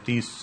30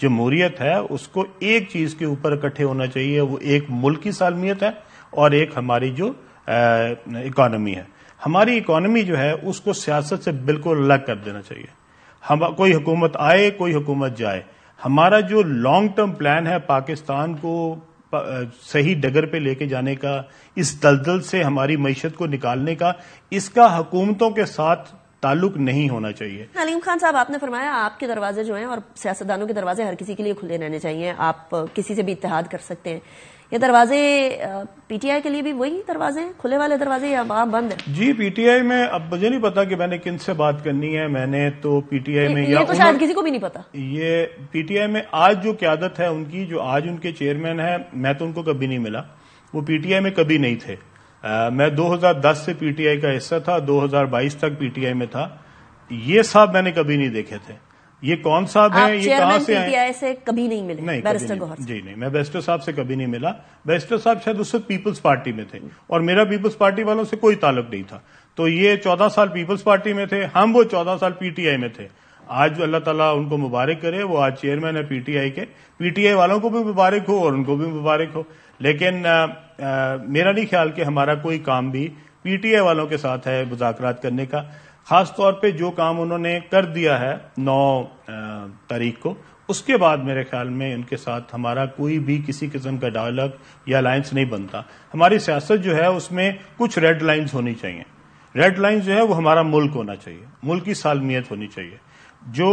جمہوریت ہے اس کو ایک چیز کے اوپر اکٹھے ہونا چاہیے, وہ ایک ملک کی سالمیت ہے اور ایک ہماری جو اکانومی ہے. ہماری اکانومی جو ہے اس کو سیاست سے بالکل الگ کر دینا چاہیے. کوئی حکومت آئے کوئی حکومت جائے, ہمارا جو لانگ ٹرم پلان ہے پاکستان کو صحیح ڈگر پہ لے کے جانے کا, اس دلدل سے ہماری معیشت کو نکالنے کا, اس کا حکومتوں کے ساتھ تعلق نہیں ہونا چاہیے. علیم خان صاحب, آپ نے فرمایا آپ کے دروازے جو ہیں اور سیاستدانوں کے دروازے ہر کسی کے لیے کھلے رہنے چاہیے, آپ کسی سے بھی اتحاد کر سکتے ہیں. یہ دروازے پی ٹی آئی کے لیے بھی وہی دروازے ہیں, کھلے والے دروازے, یا بند ہیں؟ جی پی ٹی آئی میں اب مجھے نہیں پتا کہ میں نے کن سے بات کرنی ہے. میں نے تو پی ٹی آئی میں یہ تو شاید کسی کو بھی نہیں پتا. یہ پی ٹی آئی میں آج جو قیادت ہے ان کی, جو آج ان کے چیئرمین ہے, میں تو ان کو کبھی نہیں ملا, وہ پی ٹی آئی میں کبھی نہیں تھے. میں 2010 سے پی ٹی آئی کا حصہ تھا, 2022 تک پی ٹی آئی میں تھا. یہ صاحب میں نے کبھی نہیں دیکھے تھے. یہ کون صاحب ہیں, یہ کہاں سے ہیں؟ پی ٹی آئی سے کبھی نہیں ملے بیرسٹر گوہر سے؟ جی نہیں, میں بیرسٹر صاحب سے کبھی نہیں ملا. بیرسٹر صاحب شاید اس وقت پیپلز پارٹی میں تھے اور میرا پیپلز پارٹی والوں سے کوئی تعلق نہیں تھا. تو یہ 14 سال پیپلز پارٹی میں تھے, ہم وہ 14 سال پی ٹی آئی میں تھے. آج اللہ تعالیٰ ان کو مبارک کرے, وہ آج چیئرمین ہے پی ٹی آئی کے. پی ٹی آئی والوں کو بھی مبارک ہو اور ان کو بھی مبارک ہو. لیکن میرا نہیں خیال کہ ہمارا کوئی کام بھی پی ٹی آئی والوں کے ساتھ ہے مذاکرات کرنے کا. خاص طور پہ جو کام انہوں نے کر دیا ہے 9 تاریخ کو, اس کے بعد میرے خیال میں ان کے ساتھ ہمارا کوئی بھی کسی قسم کا ڈائلاگ یا الائنس نہیں بنتا. ہماری سیاست جو ہے اس میں کچھ ریڈ لائنز ہونی چاہیے. ریڈ لائنز جو ہے وہ ہمارا ملک ہونا چاہیے, ملک کی سالمیت ہونی چاہیے. جو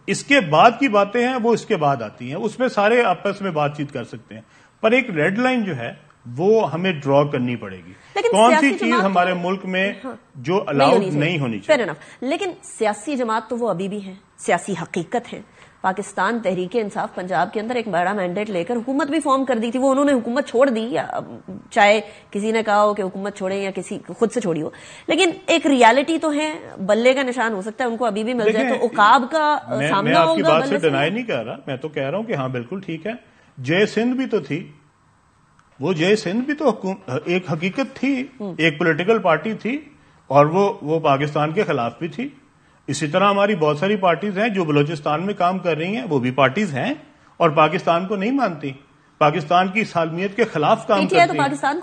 اس کے بعد کی باتیں ہیں وہ اس کے بعد آتی ہیں, اس میں سارے آپس میں بات چیت کر سکتے ہیں, پر ایک ریڈ لائن جو ہے وہ ہمیں ڈرا کرنی پڑے گی. کون سی چیز ہمارے ملک میں جو الاؤڈ نہیں ہونی چاہیے. لیکن سیاسی جماعت تو وہ ابھی بھی ہے, سیاسی حقیقت ہے. پاکستان تحریک انصاف پنجاب کے اندر ایک بڑا مینڈیٹ لے کر حکومت بھی فارم کر دی تھی. وہ انہوں نے حکومت چھوڑ دی, یا چاہے کسی نے کہا ہو کہ حکومت چھوڑے یا کسی خود سے چھوڑی ہو, لیکن ایک ریالٹی تو ہے, بلے کا نشان ہو سکتا ہے ان کو ابھی بھی مل جائے. تو عقاب کا سامنا ہوگا. میں آپ کی بات سے ڈینائی نہیں کر رہا, میں تو کہہ رہا ہوں کہ ہاں بالکل ٹھیک ہے. جے سندھ بھی تو تھی, وہ جے سندھ بھی تو ایک حقیقت تھی, ایک پولیٹیکل پارٹی تھی, اور وہ پاکستان کے خلاف بھی تھی. اسی طرح ہماری بہت ساری پارٹیز ہیں جو بلوچستان میں کام کر رہی ہیں, وہ بھی پارٹیز ہیں اور پاکستان کو نہیں مانتی, پاکستان کی سالمیت کے خلاف کام کرتی ہے,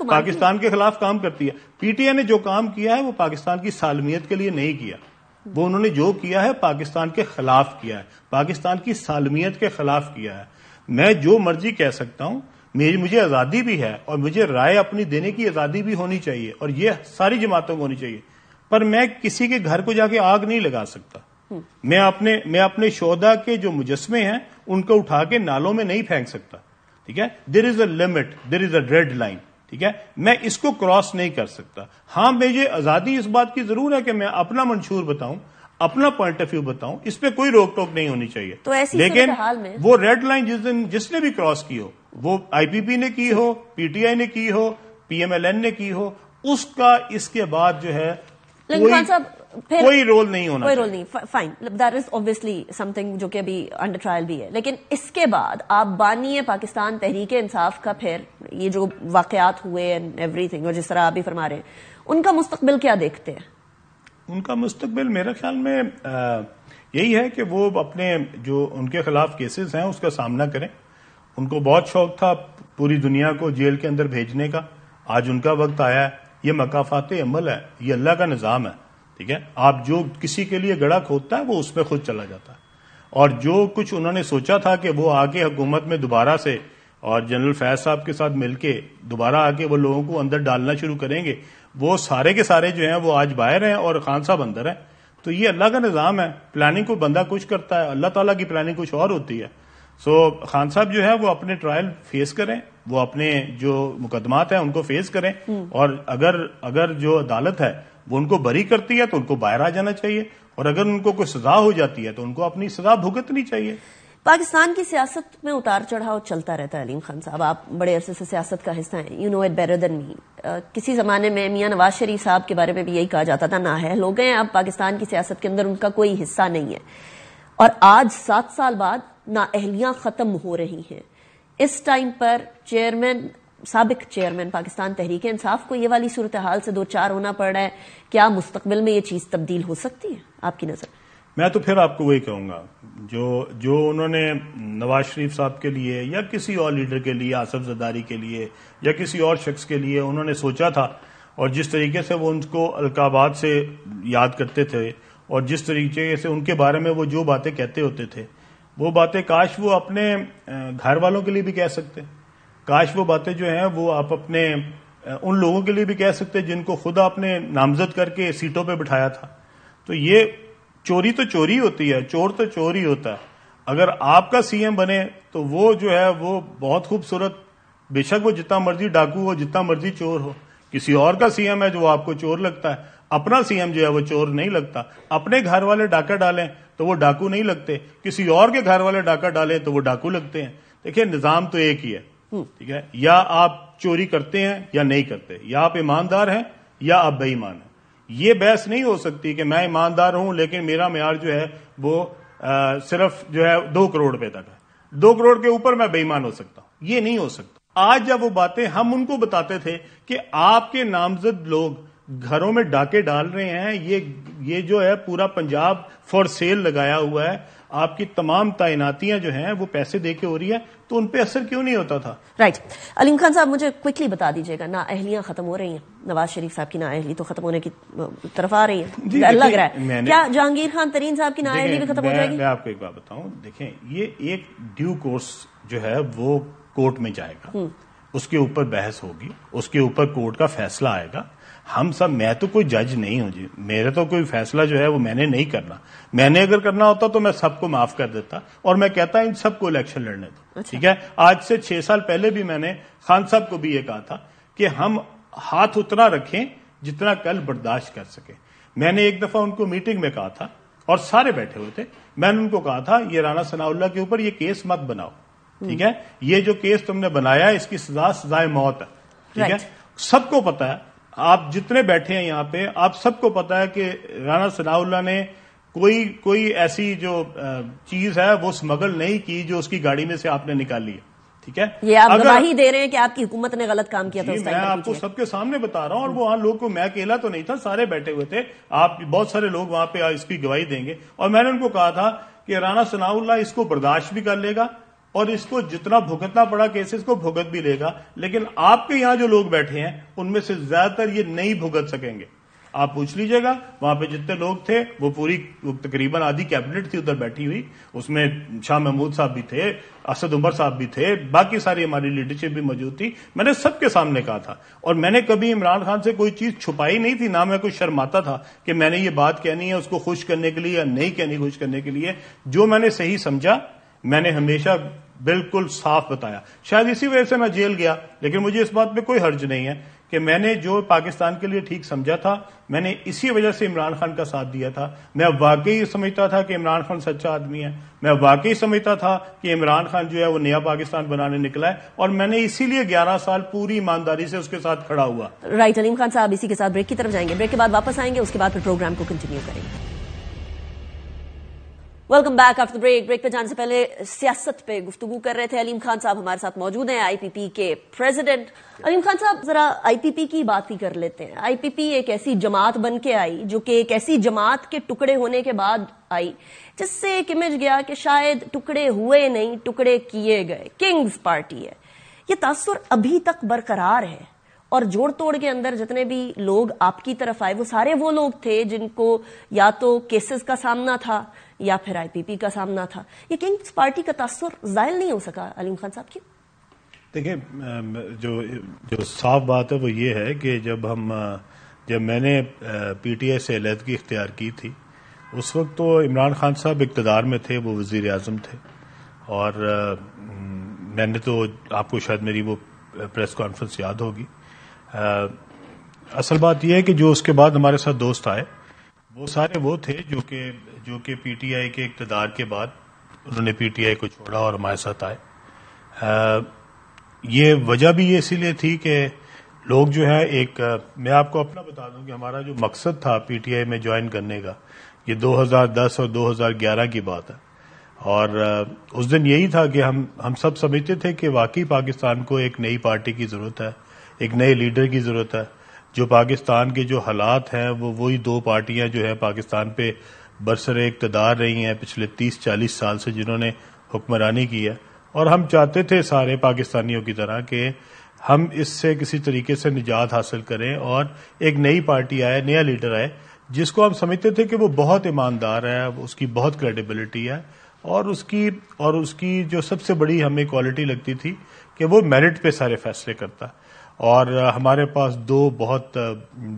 پاکستان کے خلاف کام کرتی ہے. پی ٹی آئی نے جو کام کیا ہے وہ پاکستان کی سالمیت کے لیے نہیں کیا, وہ انہوں نے جو کیا ہے پاکستان کے خلاف کیا ہے, پاکستان کی سالمیت کے خلاف کیا ہے. میں جو مرضی کہہ سکتا ہوں, مجھے آزادی بھی ہے اور مجھے رائے اپنی دینے کی آزادی بھی ہونی چاہیے, اور یہ ساری جماعتوں کو ہونی چاہیے, پر میں کسی کے گھر کو جا کے آگ نہیں لگا سکتا. میں اپنے شہداء کے جو مجسمے ہیں ان کو اٹھا کے نالوں میں نہیں پھینک سکتا. ٹھیک ہے, there is a limit, there is a red line. ٹھیک ہے, میں اس کو کراس نہیں کر سکتا. ہاں مجھے آزادی اس بات کی ضرور ہے کہ میں اپنا منشور بتاؤں, اپنا پوائنٹ آف ویو بتاؤں, اس پہ کوئی روک ٹوک نہیں ہونی چاہیے. لیکن وہ ریڈ لائن جس نے بھی کراس کی ہو, وہ آئی پی پی نے کی ہو, پی ٹی آئی نے کی ہو, پی ایم ایل این نے کی ہو, اس کا اس کے بعد جو ہے کوئی رول نہیں ہونا, کوئی رول نہیں. Fine, that is obviously something جو کہ ابھی انڈر ٹرائل بھی ہے. لیکن اس کے بعد آپ بانی پاکستان تحریک انصاف کا پھر یہ جو واقعات ہوئے اینڈ ایوری تھنگ, اور جس طرح آپ بھی فرما رہے ہیں, ان کا مستقبل کیا دیکھتے ہیں؟ ان کا مستقبل میرے خیال میں یہی ہے کہ وہ اپنے جو ان کے خلاف کیسز ہیں اس کا سامنا کریں. ان کو بہت شوق تھا پوری دنیا کو جیل کے اندر بھیجنے کا, آج ان کا وقت آیا ہے. یہ مکافات عمل ہے, یہ اللہ کا نظام ہے. ٹھیک ہے, آپ جو کسی کے لیے گڑھا کھودتا ہے وہ اس میں خود چلا جاتا ہے. اور جو کچھ انہوں نے سوچا تھا کہ وہ آگے حکومت میں دوبارہ سے اور جنرل فیض صاحب کے ساتھ مل کے دوبارہ آگے وہ لوگوں کو اندر ڈالنا شروع کریں گے, وہ سارے کے سارے جو ہیں وہ آج باہر ہیں اور خان صاحب اندر ہیں. تو یہ اللہ کا نظام ہے, پلاننگ کو بندہ کچھ کرتا ہے, اللہ تعالیٰ کی پلاننگ کچھ اور ہوتی ہے. سو خان صاحب جو ہے وہ اپنے ٹرائل فیس کریں, وہ اپنے جو مقدمات ہیں ان کو فیس کریں, اور اگر جو عدالت ہے وہ ان کو بری کرتی ہے تو ان کو باہر آ جانا چاہیے, اور اگر ان کو کوئی سزا ہو جاتی ہے تو ان کو اپنی سزا بھگتنی چاہیے. پاکستان کی سیاست میں اتار چڑھاؤ چلتا رہتا ہے. علیم خان صاحب, آپ بڑے عرصے سے سیاست کا حصہ ہیں, you know it better than me. کسی زمانے میں میاں نواز شریف صاحب کے بارے میں بھی یہی کہا جاتا تھا, نہ ہے لوگ ہیں اب پاکستان کی سیاست کے اندر ان کا کوئی حصہ نہیں ہے, اور آج 7 سال بعد نااہلیاں ختم ہو رہی ہیں. اس ٹائم پر سابق چیئرمین پاکستان تحریک انصاف کو یہ والی صورتحال سے 2-4 ہونا پڑ رہا ہے. کیا مستقبل میں یہ چیز تبدیل ہو سکتی ہے آپ کی نظر؟ میں تو پھر آپ کو وہی کہوں گا جو انہوں نے نواز شریف صاحب کے لیے یا کسی اور لیڈر کے لیے، آصف زرداری کے لیے یا کسی اور شخص کے لیے انہوں نے سوچا تھا، اور جس طریقے سے وہ ان کو القابات سے یاد کرتے تھے اور جس طریقے سے ان کے بارے میں وہ جو باتیں کہتے ہوتے تھے، وہ باتیں کاش وہ اپنے گھر والوں کے لیے بھی کہہ سکتے، کاش وہ باتیں جو ہیں وہ آپ اپنے ان لوگوں کے لیے بھی کہہ سکتے جن کو خدا اپنے نامزد کر کے سیٹوں پہ بٹھایا تھا. تو یہ چوری تو چوری ہوتی ہے، چور تو چور ہی ہوتا ہے. اگر آپ کا سی ایم بنے تو وہ جو ہے وہ بہت خوبصورت، بے شک وہ جتنا مرضی ڈاکو ہو، جتنا مرضی چور ہو. کسی اور کا سی ایم ہے جو آپ کو چور لگتا ہے، اپنا سی ایم جو ہے وہ چور نہیں لگتا. اپنے گھر والے ڈاکہ ڈالیں تو وہ ڈاکو نہیں لگتے، کسی اور کے گھر والے ڈاکہ ڈالیں تو وہ ڈاکو لگتے ہیں. دیکھیں نظام تو ایک ہی ہے، ٹھیک ہے؟ یا آپ چوری کرتے ہیں یا نہیں کرتے، یا آپ ایماندار ہیں یا آپ بے ایمان ہیں. یہ بحث نہیں ہو سکتی کہ میں ایماندار ہوں لیکن میرا معیار جو ہے وہ صرف جو ہے 2 کروڑ روپے تک ہے، 2 کروڑ کے اوپر میں بے ایمان ہو سکتا ہوں. یہ نہیں ہو سکتا. آج جب وہ باتیں ہم ان کو بتاتے تھے کہ آپ کے نامزد لوگ گھروں میں ڈاکے ڈال رہے ہیں، یہ جو ہے پورا پنجاب فار سیل لگایا ہوا ہے، آپ کی تمام تعیناتیاں جو ہیں وہ پیسے دے کے ہو رہی ہے، تو ان پہ اثر کیوں نہیں ہوتا تھا؟ رائٹ. علیم خان صاحب مجھے کوئکلی بتا دیجیے گا، نااہلیاں ختم ہو رہی ہیں، نواز شریف صاحب کی نااہلی تو ختم ہونے کی طرف آ رہی ہے، لگ رہا ہے. کیا جہانگیر خان ترین صاحب کی نااہلی بھی ختم ہو جائے گی؟ میں آپ کو ایک بات بتاؤں، دیکھیں یہ ایک ڈیو کورس جو ہے وہ کورٹ میں جائے گا، اس کے اوپر بحث ہوگی، اس کے اوپر کورٹ کا فیصلہ آئے گا. ہم سب، میں تو کوئی جج نہیں ہوں جی، میرے تو کوئی فیصلہ جو ہے وہ میں نے نہیں کرنا. میں نے اگر کرنا ہوتا تو میں سب کو معاف کر دیتا اور میں کہتا ان سب کو الیکشن لڑنے دو. ٹھیک ہے؟ آج سے 6 سال پہلے بھی میں نے خان صاحب کو بھی یہ کہا تھا کہ ہم ہاتھ اتنا رکھیں جتنا کل برداشت کر سکیں. میں نے ایک دفعہ ان کو میٹنگ میں کہا تھا اور سارے بیٹھے ہوئے تھے، میں نے ان کو کہا تھا یہ رانا ثناء اللہ کے اوپر یہ کیس مت بناؤ، ٹھیک ہے؟ یہ جو کیس تم نے بنایا اس کی سزائے موت ہے، ٹھیک ہے؟ سب کو پتا ہے، آپ جتنے بیٹھے ہیں یہاں پہ آپ سب کو پتا ہے کہ رانا ثناء اللہ نے کوئی ایسی جو چیز ہے وہ اسمگل نہیں کی جو اس کی گاڑی میں سے آپ نے نکالی ہے، ٹھیک ہے؟ یہ آپ گواہی دے رہے ہیں کہ آپ کی حکومت نے غلط کام کیا تھا. میں آپ کو سب کے سامنے بتا رہا ہوں، اور وہاں لوگ کو، میں اکیلا تو نہیں تھا، سارے بیٹھے ہوئے تھے، آپ بہت سارے لوگ وہاں پہ اس کی گواہی دیں گے. اور میں نے ان کو کہا تھا کہ رانا ثناء اللہ اس کو برداشت بھی کر لے گا اور اس کو جتنا بھگتنا پڑا کیسز کو بھگت بھی لے گا، لیکن آپ کے یہاں جو لوگ بیٹھے ہیں ان میں سے زیادہ تر یہ نہیں بھگت سکیں گے. آپ پوچھ لیجئے گا وہاں پہ جتنے لوگ تھے، وہ پوری تقریباً آدھی کیبنٹ تھی ادھر بیٹھی ہوئی، اس میں شاہ محمود صاحب بھی تھے، اسد عمر صاحب بھی تھے، باقی ساری ہماری لیڈرشپ بھی موجود تھی. میں نے سب کے سامنے کہا تھا اور میں نے کبھی عمران خان سے کوئی چیز چھپائی نہیں تھی، نہ میں کوئی شرماتا تھا کہ میں نے یہ بات کہنی ہے اس کو خوش کرنے کے لیے یا نہیں کہنی خوش کرنے کے لیے. جو میں نے صحیح سمجھا میں نے ہمیشہ بالکل صاف بتایا. شاید اسی وجہ سے میں جیل گیا، لیکن مجھے اس بات پہ کوئی حرج نہیں ہے کہ میں نے جو پاکستان کے لیے ٹھیک سمجھا تھا میں نے اسی وجہ سے عمران خان کا ساتھ دیا تھا. میں واقعی سمجھتا تھا کہ عمران خان سچا آدمی ہے، میں واقعی سمجھتا تھا کہ عمران خان جو ہے وہ نیا پاکستان بنانے نکلا ہے، اور میں نے اسی لیے 11 سال پوری ایمانداری سے اس کے ساتھ کھڑا ہوا. رائٹ. علیم خان صاحب اسی کے ساتھ بریک کی طرف جائیں گے، بریک کے بعد واپس آئیں گے، اس کے بعد پھر پروگرام کو کنٹینیو کریں گے. Welcome back after break. Break پہ جانے سے پہلے سیاست پہ گفتگو کر رہے تھے. علیم خان صاحب ہمارے ساتھ موجود ہیں، آئی پی پی کے پریزیڈنٹ. علیم خان صاحب ذرا آئی پی پی کی بات ہی کر لیتے ہیں. آئی پی پی ایک ایسی جماعت بن کے آئی جو کہ ایک ایسی جماعت کے ٹکڑے ہونے کے بعد آئی جس سے ایک امیج گیا کہ شاید ٹکڑے ہوئے نہیں، ٹکڑے کیے گئے، کنگز پارٹی ہے. یہ تاثر ابھی تک برقرار ہے، اور جوڑ توڑ کے اندر جتنے بھی لوگ آپ کی طرف آئے وہ سارے وہ لوگ تھے جن کو یا تو کیسز کا سامنا تھا یا پھر آئی پی پی کا سامنا تھا. یہ کنگز پارٹی کا تاثر زائل نہیں ہو سکا علیم خان صاحب کی؟ دیکھیں جو صاف بات ہے وہ یہ ہے کہ جب میں نے پی ٹی آئی سے علیحدگی اختیار کی تھی اس وقت تو عمران خان صاحب اقتدار میں تھے، وہ وزیر اعظم تھے، اور میں نے تو آپ کو شاید میری وہ پریس کانفرنس یاد ہوگی. اصل بات یہ ہے کہ جو اس کے بعد ہمارے ساتھ دوست آئے وہ سارے وہ تھے جو کہ پی ٹی آئی کے اقتدار کے بعد انہوں نے پی ٹی آئی کو چھوڑا اور ہمارے ساتھ آئے. یہ وجہ بھی یہ اسی لیے تھی کہ لوگ جو ہے میں آپ کو اپنا بتا دوں کہ ہمارا جو مقصد تھا پی ٹی آئی میں جوائن کرنے کا یہ 2010 اور 2011 کی بات ہے، اور اس دن یہی تھا کہ ہم سب سمجھتے تھے کہ واقعی پاکستان کو ایک نئی پارٹی کی ضرورت ہے، ایک نئے لیڈر کی ضرورت ہے. جو پاکستان کے جو حالات ہیں وہ وہی 2 پارٹیاں جو ہے پاکستان پہ برسر اقتدار رہی ہیں پچھلے 30-40 سال سے، جنہوں نے حکمرانی کی ہے، اور ہم چاہتے تھے سارے پاکستانیوں کی طرح کہ ہم اس سے کسی طریقے سے نجات حاصل کریں اور ایک نئی پارٹی آئے، نیا لیڈر آئے جس کو ہم سمجھتے تھے کہ وہ بہت ایماندار ہے، اس کی بہت کریڈیبلٹی ہے، اور اس کی جو سب سے بڑی ہمیں کوالٹی لگتی تھی کہ وہ میرٹ پہ سارے فیصلے کرتا. اور ہمارے پاس دو بہت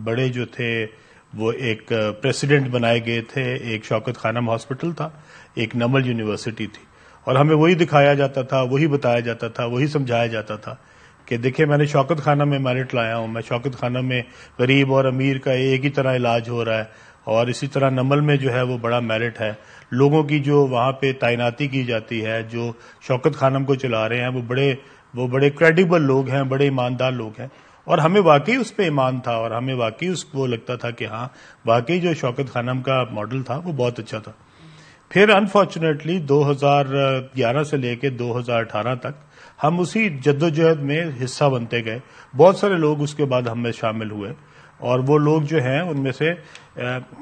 بڑے جو تھے وہ ایک پریسیڈنٹ بنائے گئے تھے، ایک شوکت خانم ہاسپٹل تھا، ایک نمل یونیورسٹی تھی، اور ہمیں وہی دکھایا جاتا تھا، وہی بتایا جاتا تھا، وہی سمجھایا جاتا تھا کہ دیکھیں میں نے شوکت خانہ میں میرٹ لایا ہوں، میں شوکت خانہ میں غریب اور امیر کا ایک ہی طرح علاج ہو رہا ہے، اور اسی طرح نمل میں جو ہے وہ بڑا میرٹ ہے. لوگوں کی جو وہاں پہ تعیناتی کی جاتی ہے، جو شوکت خانم کو چلا رہے ہیں، وہ بڑے کریڈیبل لوگ ہیں، بڑے ایماندار لوگ ہیں، اور ہمیں واقعی اس پہ ایمان تھا، اور ہمیں واقعی اس کو لگتا تھا کہ ہاں واقعی جو شوکت خانم کا ماڈل تھا وہ بہت اچھا تھا. پھر انفارچونیٹلی 2011 سے لے کے 2018 تک ہم اسی جدوجہد میں حصہ بنتے گئے. بہت سارے لوگ اس کے بعد ہم میں شامل ہوئے، اور وہ لوگ جو ہیں ان میں سے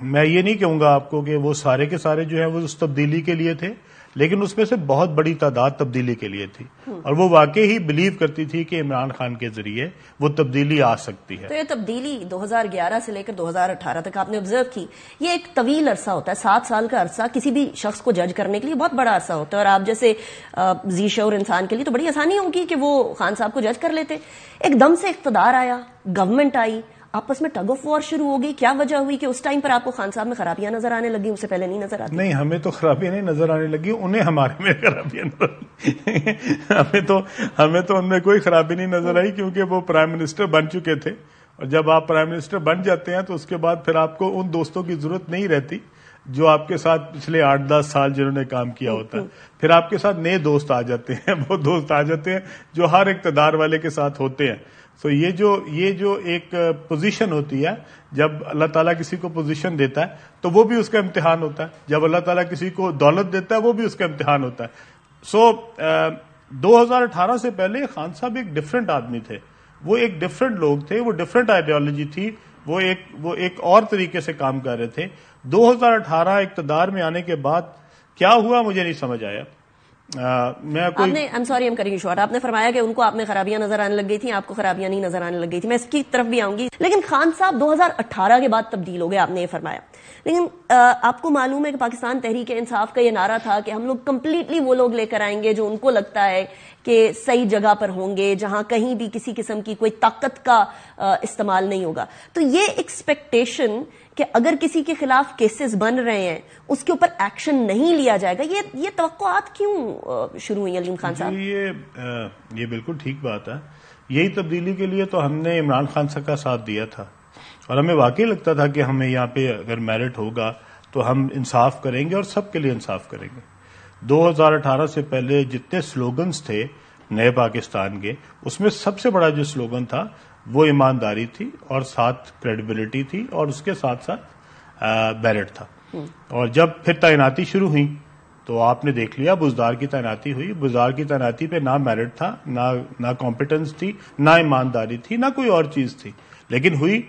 میں یہ نہیں کہوں گا آپ کو کہ وہ سارے کے سارے جو ہیں وہ اس تبدیلی کے لیے تھے، لیکن اس میں سے بہت بڑی تعداد تبدیلی کے لیے تھی، اور وہ واقعی ہی بلیو کرتی تھی کہ عمران خان کے ذریعے وہ تبدیلی آ سکتی ہے. تو یہ تبدیلی 2011 سے لے کر 2018 تک آپ نے آبزرو کی، یہ ایک طویل عرصہ ہوتا ہے، 7 سال کا عرصہ کسی بھی شخص کو جج کرنے کے لیے بہت بڑا عرصہ ہوتا ہے، اور آپ جیسے ذی شعور انسان کے لیے تو بڑی آسانی ہوگی کہ وہ خان صاحب کو جج کر لیتے. ایک دم سے اقتدار آیا، گورنمنٹ آئی، آپس میں ٹگ آف وار شروع ہو گئی. کیا وجہ ہوئی کہ اس ٹائم پر آپ کو خان صاحب میں خرابیاں نظر آنے لگی، اس سے پہلے نہیں نظر آتی؟ نہیں، ہمیں تو خرابیاں نہیں نظر آنے لگی، انہیں ہمارے میں خرابیاں نظر ہمیں تو ان میں کوئی خرابی نہیں نظر آئی، کیونکہ وہ پرائم منسٹر بن چکے تھے، اور جب آپ پرائم منسٹر بن جاتے ہیں تو اس کے بعد پھر آپ کو ان دوستوں کی ضرورت نہیں رہتی جو آپ کے ساتھ پچھلے 8-10 سال جنہوں نے کام کیا ہوتا ہے. پھر آپ کے ساتھ نئے دوست آ جاتے ہیں، وہ دوست آ جاتے ہیں جو ہر اقتدار والے کے ساتھ ہوتے ہیں. سو یہ جو ایک پوزیشن ہوتی ہے، جب اللہ تعالیٰ کسی کو پوزیشن دیتا ہے تو وہ بھی اس کا امتحان ہوتا ہے، جب اللہ تعالیٰ کسی کو دولت دیتا ہے وہ بھی اس کا امتحان ہوتا ہے. سو 2018 سے پہلے خان صاحب ایک ڈفرینٹ آدمی تھے، وہ ایک ڈفرینٹ لوگ تھے، وہ ڈفرینٹ آئیڈیالوجی تھی، وہ ایک اور طریقے سے کام کر رہے تھے. 2018 اقتدار میں آنے کے بعد کیا ہوا مجھے نہیں سمجھ آیا. آپ نے فرمایا کہ ان کو آپ میں خرابیاں نظر آنے لگ گئی تھیں، آپ کو خرابیاں نہیں نظر آنے لگ گئی تھی، میں اس کی طرف بھی آؤں گی. لیکن خان صاحب 2018 کے بعد تبدیل ہو گئے، آپ نے یہ فرمایا. لیکن آپ کو معلوم ہے کہ پاکستان تحریک انصاف کا یہ نعرہ تھا کہ ہم لوگ کمپلیٹلی وہ لوگ لے کر آئیں گے جو ان کو لگتا ہے کہ صحیح جگہ پر ہوں گے، جہاں کہیں بھی کسی قسم کی کوئی طاقت کا استعمال نہیں ہوگا. تو یہ ایکسپیکٹیشن کہ اگر کسی کے خلاف کیسز بن رہے ہیں اس کے اوپر ایکشن نہیں لیا جائے گا، یہ توقعات کیوں شروع ہوئی علیم خان صاحب؟ یہ بالکل ٹھیک بات ہے. یہی تبدیلی کے لیے تو ہم نے عمران خان صاحب کا ساتھ دیا تھا، اور ہمیں واقعی لگتا تھا کہ ہمیں یہاں پہ اگر میرٹ ہوگا تو ہم انصاف کریں گے اور سب کے لیے انصاف کریں گے. 2018 سے پہلے جتنے سلوگنز تھے نئے پاکستان کے، اس میں سب سے بڑا جو سلوگن تھا وہ ایمانداری تھی، اور ساتھ کریڈیبلٹی تھی، اور اس کے ساتھ ساتھ میرٹ تھا. اور جب پھر تعیناتی شروع ہوئی تو آپ نے دیکھ لیا، بزدار کی تعیناتی ہوئی، بزدار کی تعیناتی پہ نہ میرٹ تھا، نہ کمپیٹنس تھی، نہ ایمانداری تھی، نہ کوئی اور چیز تھی. لیکن ہوئی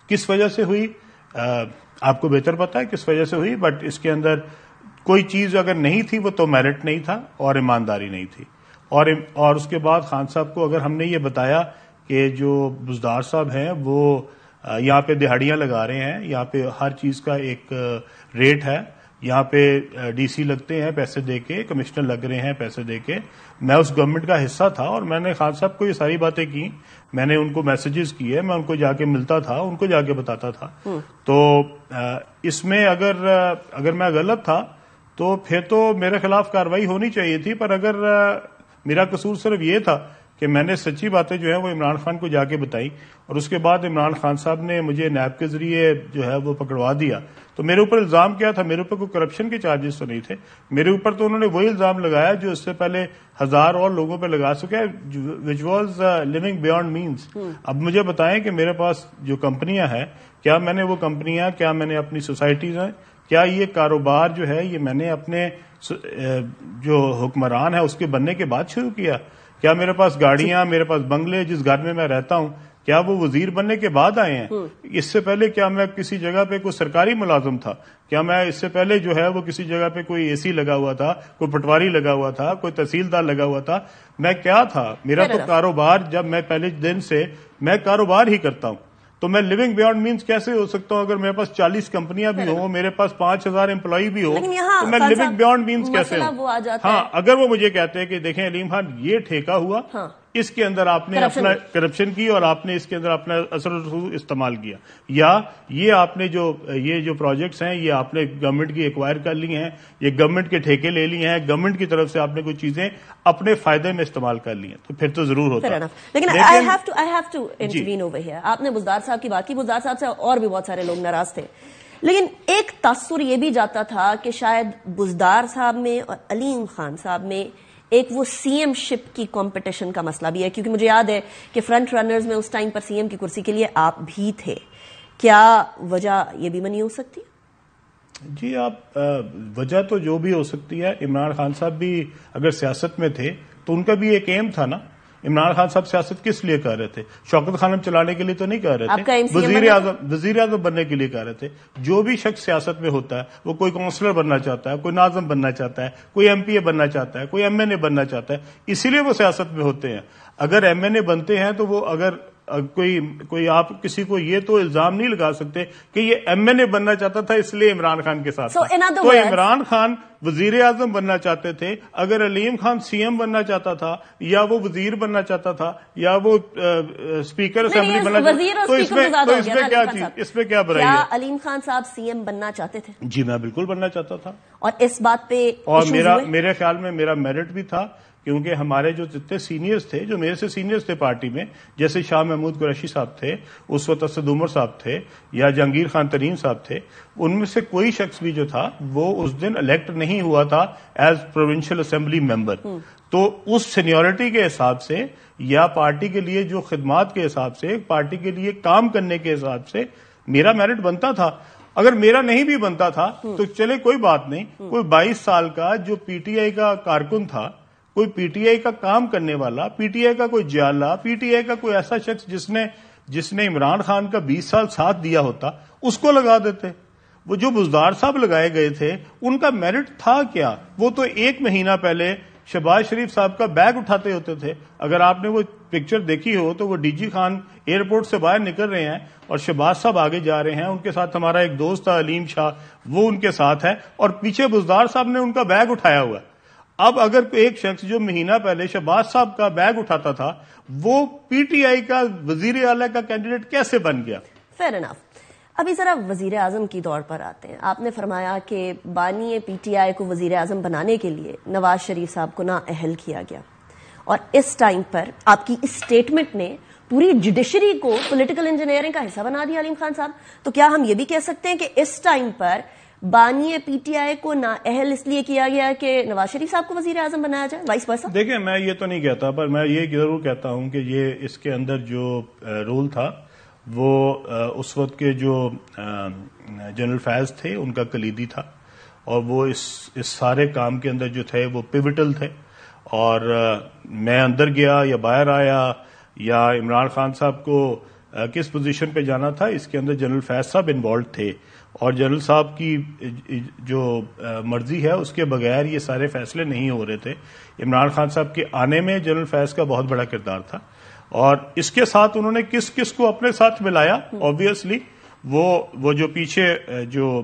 کس وجہ سے ہوئی آپ کو بہتر پتا ہے کس وجہ سے ہوئی، بٹ اس کے اندر کوئی چیز اگر نہیں تھی وہ تو میرٹ نہیں تھا اور ایمانداری نہیں تھی. اور اس کے بعد خان صاحب کو اگر ہم نے یہ بتایا کہ جو بزدار صاحب ہیں وہ یہاں پہ دہاڑیاں لگا رہے ہیں، یہاں پہ ہر چیز کا ایک ریٹ ہے، یہاں پہ ڈی سی لگتے ہیں پیسے دے کے، کمشنر لگ رہے ہیں پیسے دے کے. میں اس گورنمنٹ کا حصہ تھا اور میں نے خان صاحب کو یہ ساری باتیں کی، میں نے ان کو میسیجز کیے، میں ان کو جا کے ملتا تھا، ان کو جا کے بتاتا تھا. تو اس میں اگر میں غلط تھا تو پھر تو میرے خلاف کارروائی ہونی چاہیے تھی، پر اگر میرا قصور صرف یہ تھا کہ میں نے سچی باتیں جو ہیں وہ عمران خان کو جا کے بتائی، اور اس کے بعد عمران خان صاحب نے مجھے نیب کے ذریعے جو ہے وہ پکڑوا دیا. تو میرے اوپر الزام کیا تھا؟ میرے اوپر کوئی کرپشن کے چارجز تو نہیں تھے، میرے اوپر تو انہوں نے وہی الزام لگایا جو اس سے پہلے 1000 اور لوگوں پہ لگا سکے، which was living beyond means. اب مجھے بتائیں کہ میرے پاس جو کمپنیاں ہیں، کیا میں نے وہ کمپنیاں، کیا میں نے اپنی سوسائٹیز ہیں، کیا یہ کاروبار جو ہے یہ میں نے اپنے جو حکمران ہے اس کے بننے کے بعد شروع کیا؟ کیا میرے پاس گاڑیاں، میرے پاس بنگلے، جس گھر میں رہتا ہوں کیا وہ وزیر بننے کے بعد آئے ہیں؟ اس سے پہلے کیا میں کسی جگہ پہ کوئی سرکاری ملازم تھا؟ کیا میں اس سے پہلے جو ہے وہ کسی جگہ پہ کوئی اے سی لگا ہوا تھا، کوئی پٹواری لگا ہوا تھا، کوئی تحصیلدار لگا ہوا تھا؟ میں کیا تھا؟ میرا تو کاروبار، جب میں پہلے دن سے میں کاروبار ہی کرتا ہوں، تو میں لیونگ بیانڈ مینز کیسے ہو سکتا ہوں؟ اگر میرے پاس 40 کمپنیاں بھی ہوں، میرے پاس 5000 امپلائی بھی ہو، تو میں لیونگ بیانڈ مینز کیسے ہوں؟ ہاں، اگر وہ مجھے کہتے ہیں کہ دیکھیں علیم خان یہ ٹھیکہ ہوا، اس کے اندر آپ نے اپنا کرپشن کی اور آپ نے اس کے اندر اپنا اثر و رسوخ استعمال کیا، یا یہ آپ نے یہ جو پروجیکٹس ہیں یہ آپ نے گورنمنٹ کی ایکوائر کر لی ہیں، یہ گورنمنٹ کے ٹھیکے لے لیے ہیں، گورنمنٹ کی طرف سے آپ نے کوئی چیزیں اپنے فائدے میں استعمال کر لی ہیں، تو پھر تو ضرور ہوتا ہے۔ لیکن I have to intervene over here۔ آپ نے بزدار صاحب کی بات کی، بزدار صاحب سے اور بھی بہت سارے لوگ ناراض تھے، لیکن ایک تاثر یہ بھی جاتا تھا کہ شاید بزدار صاحب میں اور علیم خان صاحب میں ایک وہ سی ایم شپ کی کمپٹیشن کا مسئلہ بھی ہے، کیونکہ مجھے یاد ہے کہ فرنٹ رنرز میں اس ٹائم پر سی ایم کی کرسی کے لیے آپ بھی تھے۔ کیا وجہ یہ بھی بنی ہو سکتی ہے؟ جی، آپ وجہ تو جو بھی ہو سکتی ہے، عمران خان صاحب بھی اگر سیاست میں تھے تو ان کا بھی ایک ایم تھا نا۔ عمران خان صاحب سیاست کس لیے کر رہے تھے؟ شوکت خانم چلانے کے لیے تو نہیں کر رہے تھے، وزیر اعظم بننے کے لیے کر رہے تھے۔ جو بھی شخص سیاست میں ہوتا ہے وہ کوئی کونسلر بننا چاہتا ہے، کوئی ناظم بننا چاہتا ہے، کوئی ایم پی اے بننا چاہتا ہے، کوئی ایم این اے بننا چاہتا ہے، اسی لیے وہ سیاست میں ہوتے ہیں۔ اگر ایم این اے بنتے ہیں تو وہ اگر کوئی آپ کسی کو یہ تو الزام نہیں لگا سکتے کہ یہ ایم این اے بننا چاہتا تھا اس لیے عمران خان کے ساتھ، تو عمران خان وزیر اعظم بننا چاہتے تھے۔ اگر علیم خان سی ایم بننا چاہتا تھا یا وہ وزیر بننا چاہتا تھا یا وہ اسپیکر اسمبلی بننا چاہتا تھا، تو اس میں کیا برائی ہے؟ علیم خان صاحب سی ایم بننا چاہتے تھے؟ جی، میں بالکل بننا چاہتا تھا، اور اس بات پہ اور میرے خیال میں میرا میرٹ بھی تھا، کیونکہ ہمارے جو جتنے سینئرز تھے، جو میرے سے سینئرز تھے پارٹی میں، جیسے شاہ محمود قریشی صاحب تھے، اس وقت اسد عمر صاحب تھے، یا جہانگیر خان ترین صاحب تھے، ان میں سے کوئی شخص بھی جو تھا وہ اس دن الیکٹ نہیں ہوا تھا ایز پروونشل اسمبلی ممبر۔ تو اس سینیورٹی کے حساب سے یا پارٹی کے لیے جو خدمات کے حساب سے، پارٹی کے لیے کام کرنے کے حساب سے میرا میرٹ بنتا تھا۔ اگر میرا نہیں بھی بنتا تھا تو چلے کوئی بات نہیں، کوئی 22 سال کا جو پی ٹی آئی کا کارکن تھا، کوئی پی ٹی آئی کا کام کرنے والا، پی ٹی آئی کا کوئی جیالہ، پی ٹی آئی کا کوئی ایسا شخص جس نے عمران خان کا 20 سال ساتھ دیا ہوتا، اس کو لگا دیتے۔ وہ جو بزدار صاحب لگائے گئے تھے ان کا میرٹ تھا کیا؟ وہ تو 1 مہینہ پہلے شہباز شریف صاحب کا بیگ اٹھاتے ہوتے تھے۔ اگر آپ نے وہ پکچر دیکھی ہو تو وہ ڈی جی خان ایئرپورٹ سے باہر نکل رہے ہیں اور شہباز صاحب آگے جا رہے ہیں، ان کے ساتھ ہمارا ایک دوست تھا علیم شاہ، وہ ان کے ساتھ ہے، اور پیچھے بزدار صاحب نے ان کا بیگ اٹھایا ہوا ہے۔ اب اگر ایک شخص جو مہینہ پہلے شہباز صاحب کا بیگ اٹھاتا تھا وہ پی ٹی آئی کا وزیر اعلیٰ کا کینڈیڈیٹ کیسے بن گیا؟ Fair enough. ابھی ذرا وزیر اعظم کی دور پر آتے ہیں۔ آپ نے فرمایا کہ بانی پی ٹی آئی کو وزیر اعظم بنانے کے لیے نواز شریف صاحب کو نااہل کیا گیا، اور اس ٹائم پر آپ کی اس سٹیٹمنٹ نے پوری جوڈیشری کو پولیٹیکل انجینئرنگ کا حصہ بنا دیا علیم خان صاحب۔ تو کیا ہم یہ بھی کہہ سکتے ہیں کہ اس ٹائم پر بانی پی ٹی آئی کو نااہل اس لیے کیا گیا کہ نواز شریف صاحب کو وزیر اعظم بنایا جائے، وائس ورسا؟ دیکھیں، میں یہ تو نہیں کہتا، پر میں یہ ضرور کہتا ہوں کہ یہ اس کے اندر جو رول تھا وہ اس وقت کے جو جنرل فیض تھے ان کا کلیدی تھا، اور وہ اس سارے کام کے اندر جو تھے وہ پیوٹل تھے۔ اور میں اندر گیا یا باہر آیا یا عمران خان صاحب کو کس پوزیشن پہ جانا تھا، اس کے اندر جنرل فیض صاحب انوالوڈ تھے، اور جنرل صاحب کی جو مرضی ہے اس کے بغیر یہ سارے فیصلے نہیں ہو رہے تھے۔ عمران خان صاحب کے آنے میں جنرل فیض کا بہت بڑا کردار تھا، اور اس کے ساتھ انہوں نے کس کس کو اپنے ساتھ ملایا؟ آبویسلی وہ جو پیچھے جو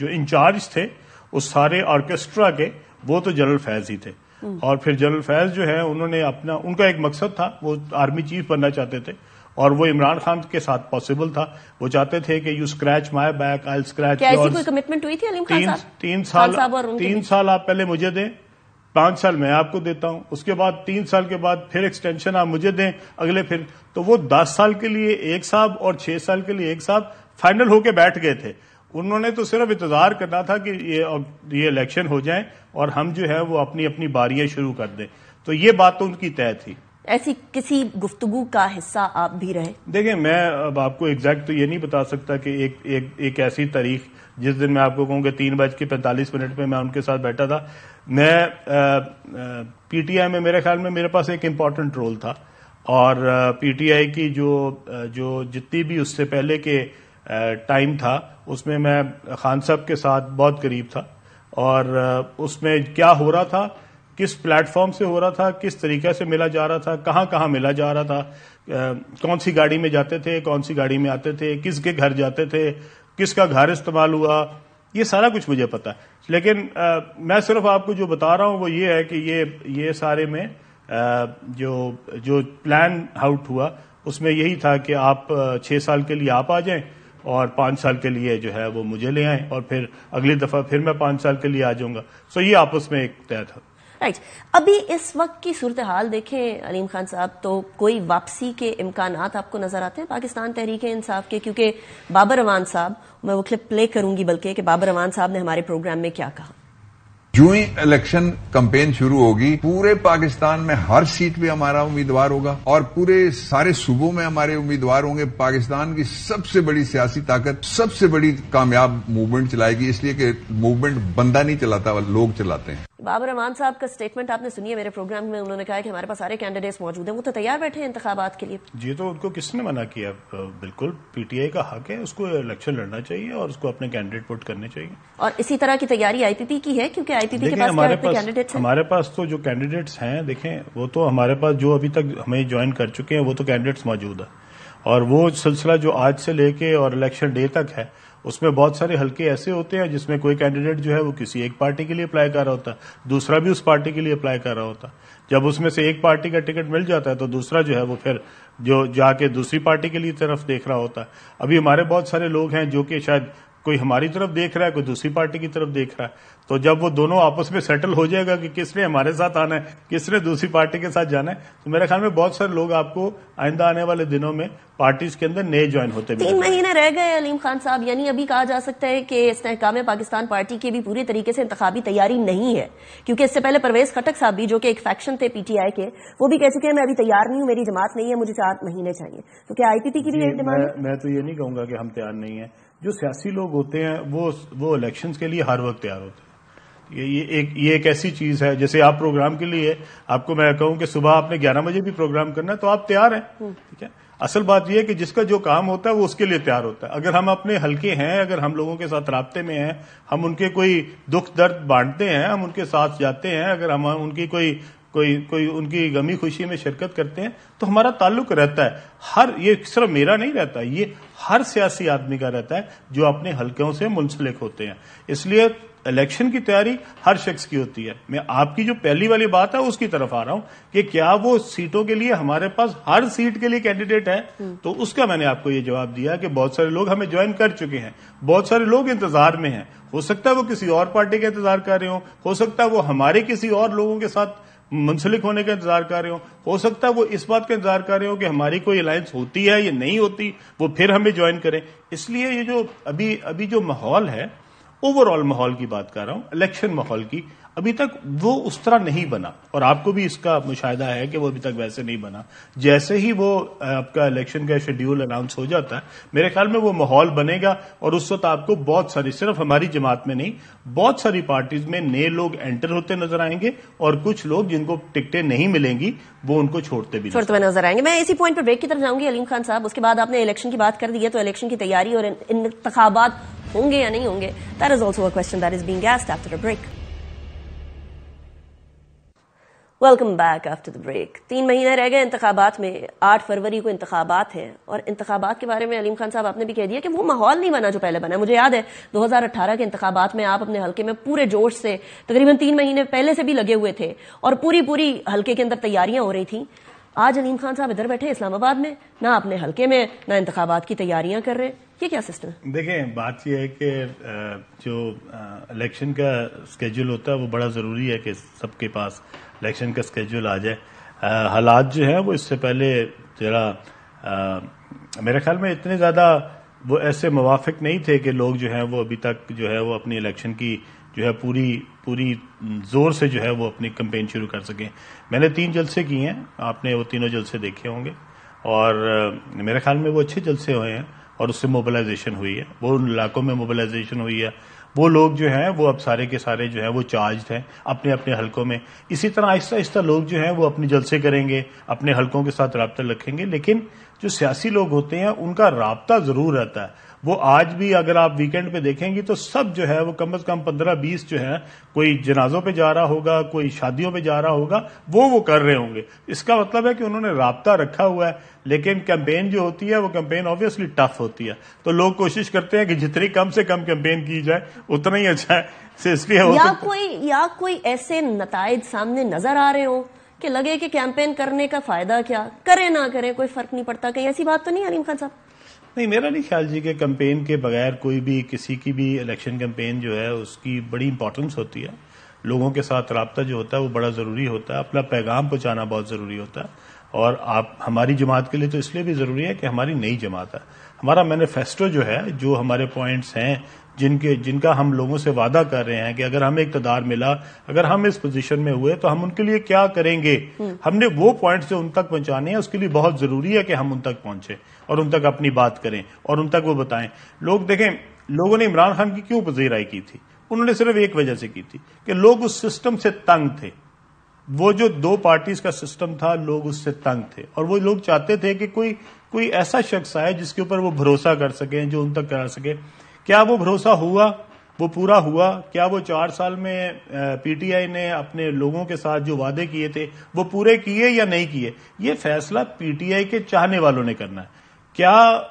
انچارج تھے اس سارے آرکیسٹرا کے، وہ تو جنرل فیض ہی تھے۔ اور پھر جنرل فیض جو ہے انہوں نے ان کا ایک مقصد تھا، وہ آرمی چیف بننا چاہتے تھے، اور وہ عمران خان کے ساتھ پاسبل تھا۔ وہ چاہتے تھے کہ you scratch my back, I scratch yours. ایسی کوئی کمٹمنٹ ہوئی تھی علیم خان صاحب؟ 3 سال آپ پہلے مجھے دیں، 5 سال میں آپ کو دیتا ہوں، اس کے بعد 3 سال کے بعد پھر ایکسٹینشن آپ مجھے دیں اگلے پھر، تو وہ 10 سال کے لیے ایک صاحب اور 6 سال کے لیے ایک صاحب فائنل ہو کے بیٹھ گئے تھے۔ انہوں نے تو صرف انتظار کرنا تھا کہ یہ الیکشن ہو جائیں اور ہم جو ہے وہ اپنی اپنی باریاں شروع کر دیں، تو یہ بات تو ان کی طے تھی۔ ایسی کسی گفتگو کا حصہ آپ بھی رہے؟ دیکھیں، میں اب آپ کو ایگزیکٹ تو یہ نہیں بتا سکتا کہ ایک ایسی تاریخ جس دن میں آپ کو کہوں کہ 3:45 پہ میں ان کے ساتھ بیٹھا تھا۔ میں پی ٹی آئی میں میرے خیال میں میرے پاس ایک امپورٹنٹ رول تھا، اور پی ٹی آئی کی جو جتنی بھی اس سے پہلے کے ٹائم تھا اس میں خان صاحب کے ساتھ بہت قریب تھا، اور اس میں کیا ہو رہا تھا، کس پلیٹ فارم سے ہو رہا تھا، کس طریقے سے ملا جا رہا تھا، کہاں کہاں ملا جا رہا تھا، کون سی گاڑی میں جاتے تھے، کون سی گاڑی میں آتے تھے، کس کے گھر جاتے تھے، کس کا گھر استعمال ہوا، یہ سارا کچھ مجھے پتا ہے. لیکن میں صرف آپ کو جو بتا رہا ہوں وہ یہ ہے کہ یہ سارے میں جو پلان آؤٹ ہوا اس میں یہی تھا کہ آپ 6 سال کے لیے آپ آ جائیں اور 5 سال کے لیے جو ہے وہ مجھے لے آئیں، اور پھر اگلی دفعہ پھر میں 5 سال کے لیے آ جاؤں گا. سو یہ آپس میں ایک طے تھا. رائٹ. ابھی اس وقت کی صورتحال دیکھیں علیم خان صاحب، تو کوئی واپسی کے امکانات آپ کو نظر آتے ہیں پاکستان تحریک انصاف کے؟ کیونکہ بابر امان صاحب، میں وہ کلپ پلے کروں گی بلکہ، کہ بابر امان صاحب نے ہمارے پروگرام میں کیا کہا. جو ہی الیکشن کمپین شروع ہوگی پورے پاکستان میں ہر سیٹ پہ ہمارا امیدوار ہوگا، اور پورے سارے صوبوں میں ہمارے امیدوار ہوں گے. پاکستان کی سب سے بڑی سیاسی طاقت سب سے بڑی کامیاب موومنٹ چلائے گی، اس لیے کہ موومنٹ بندہ نہیں چلاتا، لوگ چلاتے ہیں. بابر امان صاحب کا سٹیٹمنٹ آپ نے سنی ہے میرے پروگرام میں، انہوں نے کہا کہ ہمارے پاس سارے کینڈیڈیٹس موجود ہیں، وہ تو تیار بیٹھے ہیں انتخابات کے لیے. جی تو ان کو کس نے منع کیا؟ بالکل پی ٹی آئی کا حق ہے، اس کو الیکشن لڑنا چاہیے اور اس کو اپنے کینڈیڈیٹ پٹ کرنے چاہیے. اور اسی طرح کی تیاری آئی پی پی کی ہے، کیونکہ آئی پی پی کے پاس کینڈیڈیٹس ہیں. ہمارے پاس تو جو کینڈیڈیٹس ہیں دیکھیں، وہ تو ہمارے پاس جو ابھی تک ہمیں جوائن کر چکے ہیں وہ تو کینڈیڈیٹس موجود ہیں، اور وہ سلسلہ جو آج سے لے کے اور الیکشن ڈے تک ہے اس میں بہت سارے حلقے ایسے ہوتے ہیں جس میں کوئی کینڈیڈیٹ جو ہے وہ کسی ایک پارٹی کے لیے اپلائی کر رہا ہوتا ہے، دوسرا بھی اس پارٹی کے لیے اپلائی کر رہا ہوتا ہے. جب اس میں سے ایک پارٹی کا ٹکٹ مل جاتا ہے تو دوسرا جو ہے وہ پھر جو جا کے دوسری پارٹی کے لیے طرف دیکھ رہا ہوتا ہے. ابھی ہمارے بہت سارے لوگ ہیں جو کہ شاید کوئی ہماری طرف دیکھ رہا ہے، کوئی دوسری پارٹی کی طرف دیکھ رہا ہے. تو جب وہ دونوں آپس میں سیٹل ہو جائے گا کہ کس نے ہمارے ساتھ آنا ہے، کس نے دوسری پارٹی کے ساتھ جانا ہے، تو میرے خیال میں بہت سارے لوگ آپ کو آئندہ آنے والے دنوں میں پارٹیز کے اندر نئے جوائن ہوتے ہیں. 3 مہینے رہ گئے علیم خان صاحب، یعنی ابھی کہا جا سکتا ہے کہ استحکام پاکستان پارٹی کی بھی پوری طریقے سے انتخابی تیاری نہیں ہے، کیونکہ اس سے پہلے پرویز خٹک صاحب بھی، جو کہ ایک فیکشن تھے پی ٹی آئی کے، وہ بھی کہہ چکے ہیں میں ابھی تیار نہیں ہوں، میری جماعت نہیں ہے، مجھے 4 مہینے چاہیے. تو کیا آئی پی پی کی بھی ایک ڈیمانڈ؟ میں تو یہ نہیں کہوں گا کہ ہم تیار نہیں ہیں. جو سیاسی لوگ ہوتے ہیں وہ الیکشنز کے لیے ہر وقت تیار ہوتے ہیں. یہ ایک ایسی چیز ہے، جیسے آپ پروگرام کے لیے آپ کو میں کہوں کہ صبح آپ نے 11 بجے بھی پروگرام کرنا ہے تو آپ تیار ہیں. ٹھیک ہے، اصل بات یہ ہے کہ جس کا جو کام ہوتا ہے وہ اس کے لیے تیار ہوتا ہے. اگر ہم اپنے حلقے ہیں، اگر ہم لوگوں کے ساتھ رابطے میں ہیں، ہم ان کے کوئی دکھ درد بانٹتے ہیں، ہم ان کے ساتھ جاتے ہیں، اگر ہم ان کی کوئی ان کی غمی خوشی میں شرکت کرتے ہیں تو ہمارا تعلق رہتا ہے. یہ صرف میرا نہیں رہتا، یہ ہر سیاسی آدمی کا رہتا ہے جو اپنے حلقوں سے منسلک ہوتے ہیں. اس لیے الیکشن کی تیاری ہر شخص کی ہوتی ہے. میں آپ کی جو پہلی والی بات ہے اس کی طرف آ رہا ہوں کہ کیا وہ سیٹوں کے لیے ہمارے پاس ہر سیٹ کے لیے کینڈیڈیٹ ہے، تو اس کا میں نے آپ کو یہ جواب دیا کہ بہت سارے لوگ ہمیں جوائن کر چکے ہیں، بہت سارے لوگ انتظار میں ہیں. ہو سکتا ہے وہ کسی اور پارٹی کا انتظار کر رہے ہوں، ہو سکتا ہے وہ ہمارے کسی اور لوگوں کے ساتھ منسلک ہونے کا انتظار کر رہے ہو سکتا ہے وہ اس بات کا انتظار کر رہے ہو کہ ہماری کوئی الائنس ہوتی ہے یا نہیں ہوتی، وہ پھر ہمیں جوائن کریں. اس لیے یہ جو ابھی جو ماحول ہے، اوور آل ماحول کی بات کر رہا ہوں، الیکشن ماحول کی، ابھی تک وہ اس طرح نہیں بنا، اور آپ کو بھی اس کا مشاہدہ ہے کہ وہ ابھی تک ویسے نہیں بنا. جیسے ہی وہ آپ کا الیکشن کا شیڈیول اناؤنس ہو جاتا ہے میرے خیال میں وہ ماحول بنے گا، اور اس وقت آپ کو بہت ساری، صرف ہماری جماعت میں نہیں، بہت ساری پارٹیز میں نئے لوگ انٹر ہوتے نظر آئیں گے، اور کچھ لوگ جن کو ٹکٹیں نہیں ملیں گی وہ ان کو چھوڑتے بھی نظر آئیں گے. میں اسی پوائنٹ پر بریک کی طرف جاؤں گی علیم خان صاحب. اس کے بعد آپ نے الیکشن کی بات کر دی ہے، تو الیکشن کی تیاری اور انتخابات ہوں گے یا نہیں ہوں گے، that is also a question that is being asked after a break. Welcome back after the break. 3 مہینے رہ گئے انتخابات میں، 8 فروری کو انتخابات ہیں، اور انتخابات کے بارے میں علیم خان صاحب آپ نے بھی کہہ دیا کہ وہ ماحول نہیں بنا جو پہلے بنا. مجھے یاد ہے 2018 کے انتخابات میں آپ اپنے حلقے میں پورے جوش سے تقریباً 3 مہینے پہلے سے بھی لگے ہوئے تھے، اور پوری حلقے کے اندر تیاریاں ہو رہی تھیں. آج علیم خان صاحب ادھر بیٹھے اسلام آباد میں، نہ اپنے حلقے میں نہ انتخابات کی تیاریاں کر رہے. یہ کیا سسٹم ہے؟ دیکھیں، بات یہ ہے کہ جو الیکشن کا اسکیجول ہوتا ہے وہ بڑا ضروری ہے کہ سب کے پاس الیکشن کا اسکیجول آ جائے. حالات جو ہیں وہ اس سے پہلے ذرا میرے خیال میں اتنے زیادہ وہ ایسے موافق نہیں تھے کہ لوگ جو ہیں وہ ابھی تک جو ہے وہ اپنی الیکشن کی جو ہے پوری زور سے جو ہے وہ اپنی کمپین شروع کر سکیں. میں نے 3 جلسے کیے ہیں، آپ نے وہ تینوں جلسے دیکھے ہوں گے، اور میرے خیال میں وہ اچھے جلسے ہوئے ہیں، اور اس سے موبلائزیشن ہوئی ہے. وہ ان علاقوں میں موبلائزیشن ہوئی ہے، وہ لوگ جو ہیں وہ اب سارے کے سارے جو ہیں وہ چارجڈ ہیں اپنے اپنے حلقوں میں. اسی طرح آہستہ آہستہ لوگ جو ہیں وہ اپنی جلسے کریں گے, اپنے حلقوں کے ساتھ رابطہ رکھیں گے, لیکن جو سیاسی لوگ ہوتے ہیں ان کا رابطہ ضرور رہتا ہے. وہ آج بھی اگر آپ ویکینڈ پہ دیکھیں گی تو سب جو ہے وہ کم از کم 15-20 جو ہے, کوئی جنازوں پہ جا رہا ہوگا, کوئی شادیوں پہ جا رہا ہوگا, وہ کر رہے ہوں گے. اس کا مطلب ہے کہ انہوں نے رابطہ رکھا ہوا ہے. لیکن کیمپین جو ہوتی ہے وہ کیمپین آبویسلی ٹف ہوتی ہے, تو لوگ کوشش کرتے ہیں کہ جتنی کم سے کم کیمپین کی جائے اتنا ہی اچھا ہے. اس لیے یا کوئی ایسے نتائج سامنے نظر آ رہے ہوں کہ لگے کہ کیمپین کرنے کا فائدہ کیا, کرے نہ کرے کوئی فرق نہیں پڑتا, کہیں ایسی بات تو نہیں علیم خان صاحب؟ نہیں, میرا نہیں خیال جی کہ کیمپین کے بغیر کوئی بھی کسی کی بھی الیکشن کیمپین جو ہے اس کی بڑی امپورٹنس ہوتی ہے. لوگوں کے ساتھ رابطہ جو ہوتا ہے وہ بڑا ضروری ہوتا ہے, اپنا پیغام پہنچانا بہت ضروری ہوتا ہے. اور ہماری جماعت کے لیے تو اس لیے بھی ضروری ہے کہ ہماری نئی جماعت ہے. ہمارا مینیفیسٹو جو ہے, جو ہمارے پوائنٹس ہیں جن کا ہم لوگوں سے وعدہ کر رہے ہیں کہ اگر ہمیں اقتدار ملا, اگر ہم اس پوزیشن میں ہوئے تو ہم ان کے لیے کیا کریں گے, ہم نے وہ پوائنٹس جو ان تک پہنچانے ہیں اس کے لیے بہت ضروری ہے کہ ہم ان تک پہنچیں اور ان تک اپنی بات کریں اور ان تک وہ بتائیں. لوگ دیکھیں, لوگوں نے عمران خان کی کیوں پذیرائی کی تھی؟ انہوں نے صرف ایک وجہ سے کی تھی کہ لوگ اس سسٹم سے تنگ تھے. وہ جو 2 پارٹیز کا سسٹم تھا, لوگ اس سے تنگ تھے, اور وہ لوگ چاہتے تھے کہ کوئی ایسا شخص آئے جس کے اوپر وہ بھروسہ کر سکیں, جو ان تک کرا سکے. کیا وہ بھروسہ ہوا؟ وہ پورا ہوا؟ کیا وہ 4 سال میں پی ٹی آئی نے اپنے لوگوں کے ساتھ جو وعدے کیے تھے وہ پورے کیے یا نہیں کیے؟ یہ فیصلہ پی ٹی آئی کے چاہنے والوں نے کرنا ہے. کیا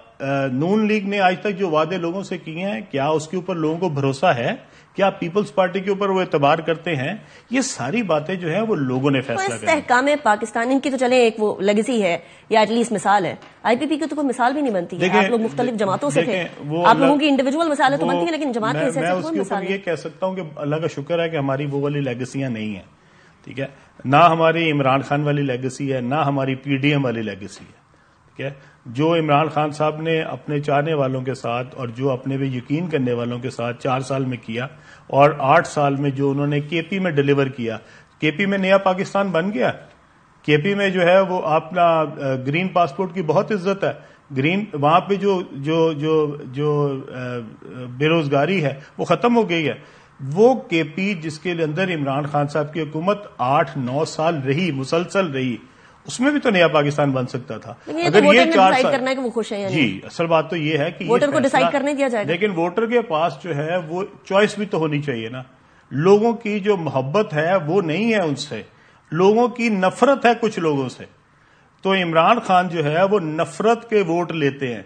نون لیگ نے آج تک جو وعدے لوگوں سے کیے ہیں, کیا اس کے اوپر لوگوں کو بھروسہ ہے؟ کیا پیپلز پارٹی کے اوپر وہ اعتبار کرتے ہیں؟ یہ ساری باتیں جو ہیں وہ لوگوں نے فیصلہ کرنا ہے. استحکام پاکستان ان کی تو چلے ایک وہ لیگیسی ہے یا ایٹ لیسٹ مثال ہے. آئی پی پی کی تو کوئی مثال بھی نہیں بنتی ہے. آپ لوگ مختلف جماعتوں سے تھے, آپ لوگوں کی انڈیویجول مثالیں تو بنتی ہیں, لیکن جماعت کی حیثیت سے کوئی مثال نہیں. میں یہ کہہ سکتا ہوں کہ اللہ کا شکر ہے کہ ہماری وہ والی لیگیسیاں نہیں ہیں. ٹھیک ہے, نہ ہماری عمران خان والی لیگیسی ہے, نہ ہماری پی ڈی ایم والی لیگیسی ہے. ٹھیک ہے, جو عمران خان صاحب نے اپنے چاہنے والوں کے ساتھ اور جو اپنے پہ یقین کرنے والوں کے ساتھ 4 سال میں کیا, اور 8 سال میں جو انہوں نے کے پی میں ڈیلیور کیا, کے پی میں نیا پاکستان بن گیا. کے پی میں جو ہے وہ اپنا گرین پاسپورٹ کی بہت عزت ہے. گرین وہاں پہ جو بے روزگاری ہے وہ ختم ہو گئی ہے. وہ کے پی جس کے اندر عمران خان صاحب کی حکومت 8-9 سال رہی, مسلسل رہی, اس میں بھی تو نیا پاکستان بن سکتا تھا. اگر یہ 4 سال کرنا ہے کہ وہ خوش ہیں, جی اصل بات تو یہ ہے کہ ووٹر کو ڈیسائیڈ کرنے دیا جائے گا. لیکن ووٹر کے پاس جو ہے وہ چوائس بھی تو ہونی چاہیے نا. لوگوں کی جو محبت ہے وہ نہیں ہے ان سے, لوگوں کی نفرت ہے کچھ لوگوں سے. تو عمران خان جو ہے وہ نفرت کے ووٹ لیتے ہیں.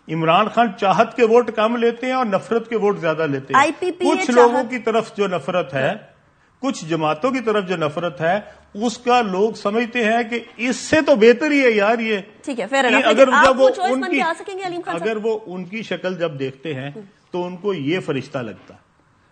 عمران خان چاہت کے ووٹ کم لیتے ہیں اور نفرت کے ووٹ زیادہ لیتے ہیں. کچھ لوگوں کی طرف جو نفرت ہے, کچھ جماعتوں کی طرف جو نفرت ہے, اس کا لوگ سمجھتے ہیں کہ اس سے تو بہتر ہی ہے یار یہ. ٹھیک ہے, اگر وہ ان کی شکل جب دیکھتے ہیں تو ان کو یہ فرشتہ لگتا.